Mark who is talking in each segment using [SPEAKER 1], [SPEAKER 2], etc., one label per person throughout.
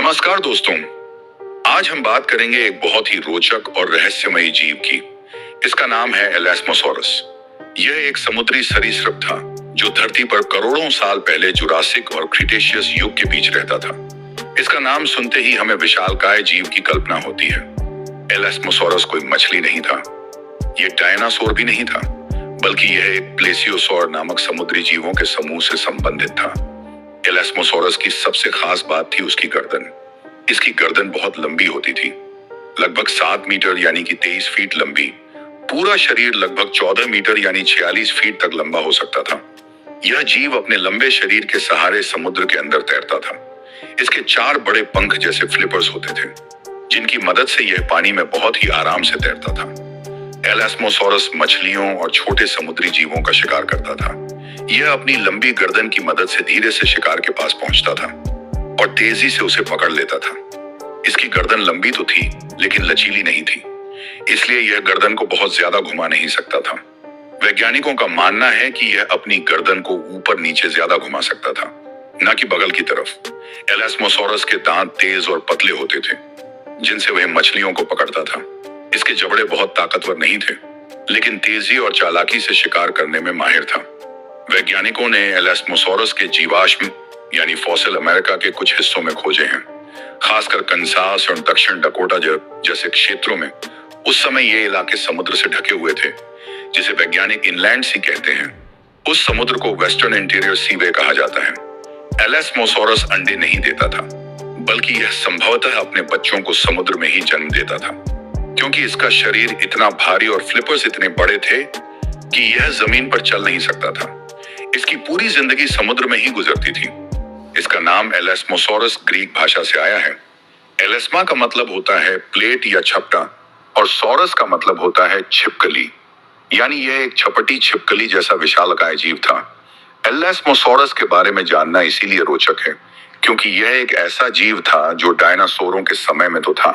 [SPEAKER 1] नमस्कार दोस्तों, आज हम बात करेंगे एक बहुत ही रोचक और रहस्यमयी जीव की। इसका नाम है एलास्मोसॉरस। यह एक समुद्री सरीसृप था जो धरती पर करोड़ों साल पहले जुरासिक और क्रिटेशियस युग के बीच रहता था। इसका नाम सुनते ही हमें विशालकाय जीव की कल्पना होती है। एलास्मोसॉरस कोई मछली नहीं था, यह डायनासोर भी नहीं था, बल्कि यह एक प्लेसियोसॉर नामक समुद्री जीवों के समूह से संबंधित था। एलास्मोसॉरस की सबसे खास बात थी उसकी गर्दन। इसकी गर्दन बहुत लंबी होती थी, लगभग 7 मीटर यानी कि 23 फीट लंबी। पूरा शरीर लगभग 14 मीटर यानी 46 फीट तक लंबा हो सकता था। यह जीव अपने लंबे शरीर के सहारे समुद्र के अंदर तैरता था। इसके 4 बड़े पंख जैसे फ्लिपर्स होते थे, जिनकी मदद से यह पानी में बहुत ही आराम से तैरता था। एलास्मोसॉरस मछलियों और छोटे समुद्री जीवों का शिकार करता था। यह अपनी लंबी गर्दन की मदद से धीरे से शिकार के पास पहुंचता था और तेजी से उसे पकड़ लेता था। इसकी गर्दन लंबी तो थी, लेकिन लचीली नहीं थी, इसलिए यह गर्दन को बहुत ज्यादा घुमा नहीं सकता था। वैज्ञानिकों का मानना है कि यह अपनी गर्दन को ऊपर नीचे ज्यादा घुमा सकता था, न कि बगल की तरफ। एलास्मोसॉरस के दांत तेज और पतले होते थे, जिनसे वह मछलियों को पकड़ता था। इसके जबड़े बहुत ताकतवर नहीं थे, लेकिन तेजी और चालाकी से शिकार करने में माहिर था। वैज्ञानिकों ने एलास्मोसॉरस के जीवाश्म यानी फॉसिल अमेरिका के कुछ हिस्सों में खोजे हैं, खासकर कंसास और दक्षिण डकोटा जैसे क्षेत्रों में। उस समय ये इलाके समुद्र से ढके हुए थे, जिसे वैज्ञानिक इनलैंड सी कहते हैं। उस समुद्र को वेस्टर्न इंटीरियर सीवे कहा जाता है। एलास्मोसॉरस अंडे नहीं देता था, बल्कि यह संभवतः अपने बच्चों को समुद्र में ही जन्म देता था, क्योंकि इसका शरीर इतना भारी और फ्लिपर्स इतने बड़े थे कि यह जमीन पर चल नहीं सकता था। इसकी पूरी जिंदगी समुद्र में ही गुजरती थी। इसका नाम एलास्मोसॉरस ग्रीक भाषा से आया है। एलेस्मा का मतलब होता है प्लेट या छपटा, और सॉरस का मतलब होता है छिपकली, यानी यह एक छपटी छिपकली जैसा विशालकाय जीव था। एलास्मोसॉरस के बारे में जानना इसीलिए रोचक है, क्योंकि यह एक ऐसा जीव था जो डायनासोरों के समय में तो था,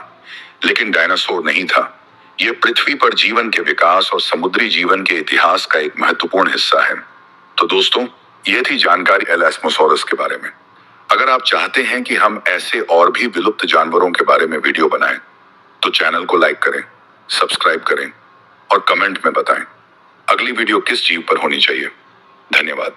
[SPEAKER 1] लेकिन डायनासोर नहीं था। यह पृथ्वी पर जीवन के विकास और समुद्री जीवन के इतिहास का एक महत्वपूर्ण हिस्सा है। तो दोस्तों, यह थी जानकारी एलास्मोसॉरस के बारे में। अगर आप चाहते हैं कि हम ऐसे और भी विलुप्त जानवरों के बारे में वीडियो बनाएं, तो चैनल को लाइक करें, सब्सक्राइब करें और कमेंट में बताएं अगली वीडियो किस जीव पर होनी चाहिए। धन्यवाद।